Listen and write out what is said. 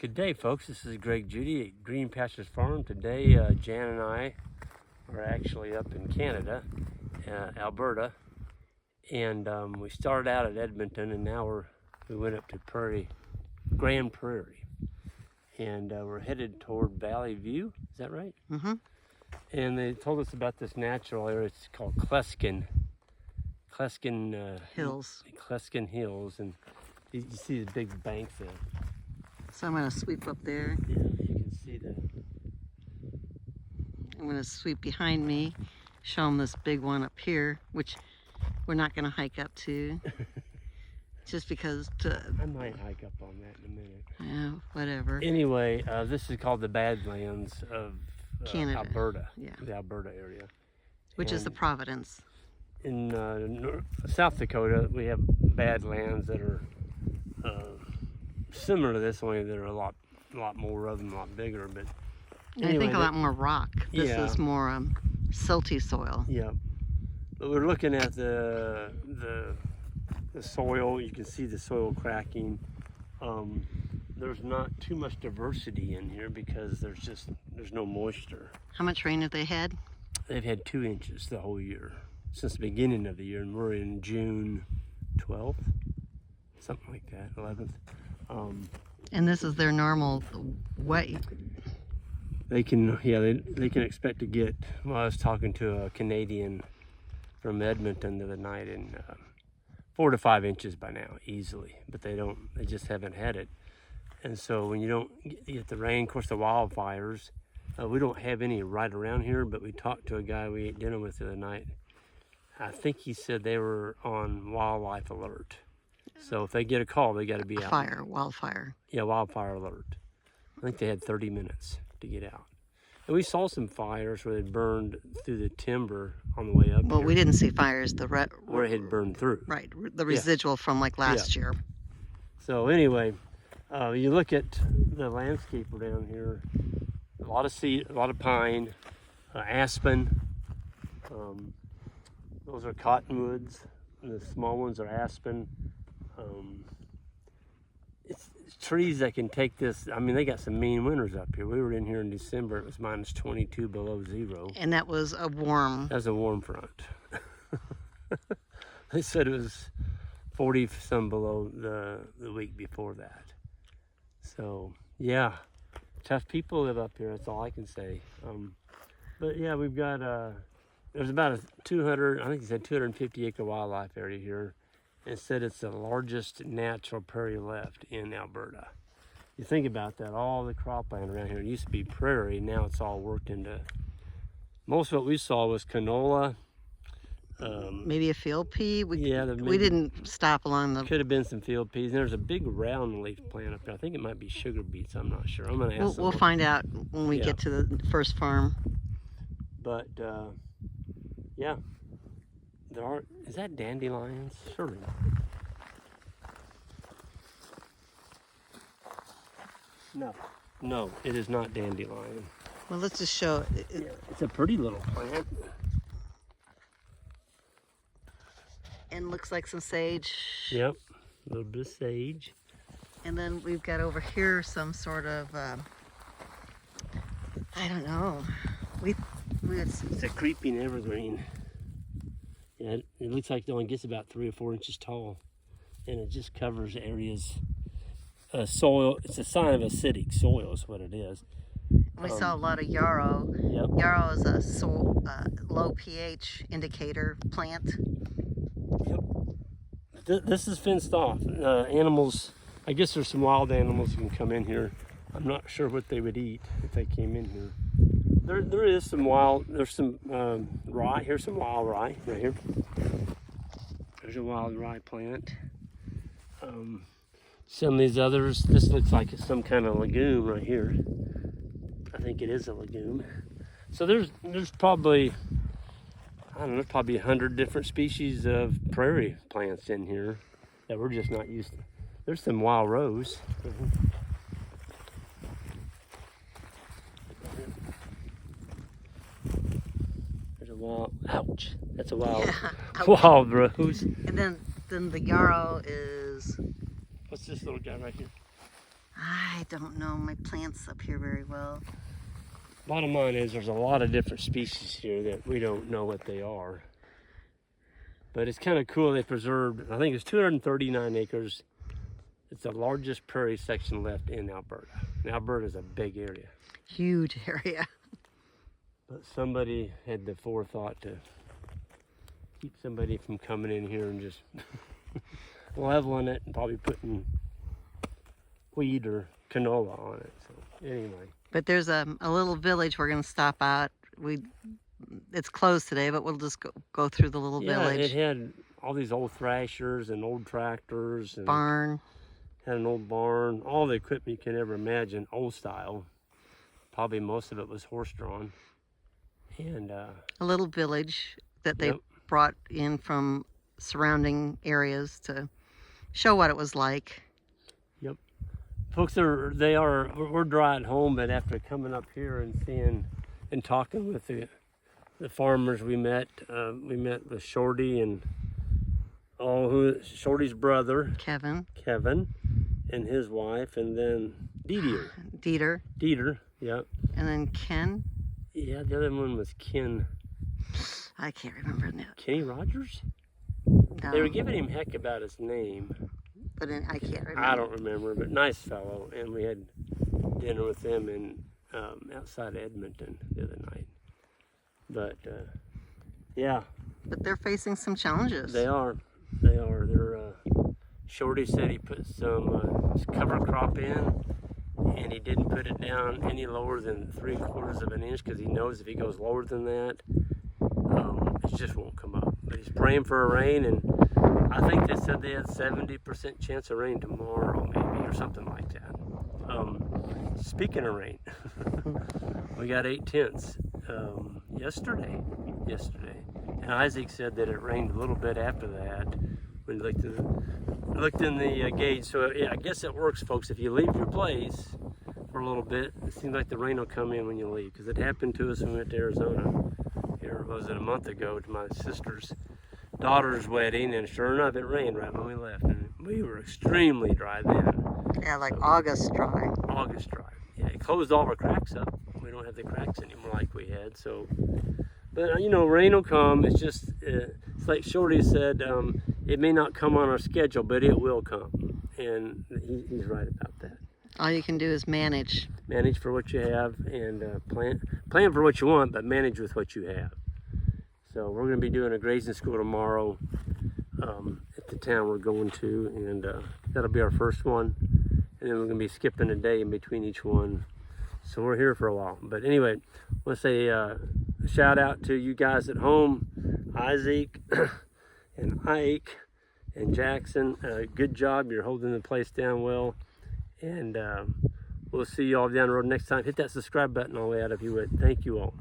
Good day, folks. This is Greg Judy at Green Pastures Farm. Today, Jan and I are actually up in Canada, Alberta, and we started out at Edmonton, and now we went up to Grand Prairie, and we're headed toward Valley View. Is that right? Mm-hmm. And they told us about this natural area. It's called Kleskin Hills. Kleskin Hills, and you see the big banks there. So I'm going to sweep up there. Yeah, you can see that. I'm going to sweep behind me, show them this big one up here, which we're not going to hike up to. Just because I might hike up on that in a minute. Yeah, whatever. Anyway, this is called the Badlands of Canada. Alberta. Yeah. The Alberta area. Which is the Providence. In South Dakota, we have Badlands that are similar to this, only there are a lot more of them, a lot bigger. But anyway, I think a lot more rock. This is more silty soil. Yeah, but we're looking at the soil. You can see the soil cracking. There's not too much diversity in here because there's no moisture. How much rain have they had? They've had 2 inches the whole year since the beginning of the year, and we're in June 12th, something like that, 11th. And this is their normal way. They can expect to get. Well, I was talking to a Canadian from Edmonton the other night, and 4 to 5 inches by now, easily. But they just haven't had it. And so when you don't get the rain, of course, the wildfires. We don't have any right around here, but we talked to a guy we ate dinner with the other night. I think he said they were on wildlife alert. So if they get a call, they got to be out. Wildfire. Yeah, wildfire alert. I think they had 30 minutes to get out. And we saw some fires where they burned through the timber on the way up. Well, here. we didn't see fires. Where it had burned through. Right, the residual from like last year. So anyway, you look at the landscape down here. A lot of cedar, a lot of pine, aspen. Those are cottonwoods. The small ones are aspen. It's trees that can take this. I mean, they got some mean winters up here. We were in here in December. It was minus 22 below zero. And that was a warm. That was a warm front. They said it was 40 some below the week before that. So yeah, tough people live up here. That's all I can say. But yeah, we've got there's about a 250 acre wildlife area here. It said it's the largest natural prairie left in Alberta. You think about that, all the cropland around here. It used to be prairie, now it's all worked into. Most of what we saw was canola. Maybe a field pea. We didn't stop along the. Could have been some field peas. And there's a big round leaf plant up there. I think it might be sugar beets. I'm not sure. I'm going to ask. We'll find out when we get to the first farm. But yeah. Is that dandelions? Surely. No, it is not dandelion. Well, let's just show it. It's a pretty little plant. And looks like some sage. Yep, a little bit of sage. And then we've got over here some sort of, I don't know. It's a creeping evergreen. Yeah, it looks like it only gets about 3 or 4 inches tall, and it just covers areas. Soil. It's a sign of acidic soil, is what it is. We saw a lot of yarrow. Yep. Yarrow is a low pH indicator plant. Yep. This is fenced off. Animals. I guess there's some wild animals who can come in here. I'm not sure what they would eat if they came in here. There is some wild. There's some rye. Here's some wild rye right here. There's a wild rye plant. Some of these others. This looks like it's some kind of legume right here. I think it is a legume. So there's probably, I don't know, probably 100 different species of prairie plants in here that we're just not used to. There's some wild rose. There's a wild, ouch, that's a wild, wild rose. And then the yarrow is, what's this little guy right here? I don't know my plants up here very well. Bottom line is there's a lot of different species here that we don't know what they are. But it's kind of cool they preserved, I think it's 239 acres. It's the largest prairie section left in Alberta. And Alberta's a big area. Huge area. But somebody had the forethought to keep somebody from coming in here and just leveling it and probably putting wheat or canola on it. So anyway. But there's a little village we're going to stop out. It's closed today, but we'll just go through the little village. It had all these old thrashers and old tractors. And barn. Had an old barn. All the equipment you can ever imagine, old style. Probably most of it was horse-drawn. And a little village that they brought in from surrounding areas to show what it was like. Yep. Folks we're dry at home, but after coming up here and seeing and talking with the farmers we met with Shorty and Shorty's brother Kevin and his wife, and then Dieter, yeah, and then Ken. Yeah, the other one was Ken. I can't remember now. Kenny Rogers? No. They were giving him heck about his name. But I can't remember. I don't remember, but nice fellow. And we had dinner with them in outside Edmonton the other night. But yeah. But they're facing some challenges. They are. Shorty said he put some cover crop in, and he didn't put it down any lower than 3/4 of an inch because he knows if he goes lower than that, it just won't come up. But he's praying for a rain, and I think they said they had 70% chance of rain tomorrow, maybe, or something like that. Speaking of rain, we got 8/10 yesterday, and Isaac said that it rained a little bit after that when he looked in the gauge. So yeah, I guess it works, folks. If you leave your place for a little bit, it seems like the rain will come in when you leave, because it happened to us when we went to Arizona. Here was it a month ago to my sister's daughter's wedding, and sure enough, it rained right when we left, and we were extremely dry then. Yeah, like August dry. August dry. Yeah, it closed all our cracks up. We don't have the cracks anymore like we had. So, but rain will come. It's just it's like Shorty said. It may not come on our schedule, but it will come, and he's right about that. All you can do is manage. Manage for what you have, and plan for what you want, but manage with what you have. So we're going to be doing a grazing school tomorrow at the town we're going to, and that'll be our first one. And then we're going to be skipping a day in between each one. So we're here for a while. But anyway, I want to say a shout out to you guys at home, Isaac and Ike and Jackson. Good job. You're holding the place down well. And we'll see you all down the road next time. Hit that subscribe button all the way out if you would. Thank you all.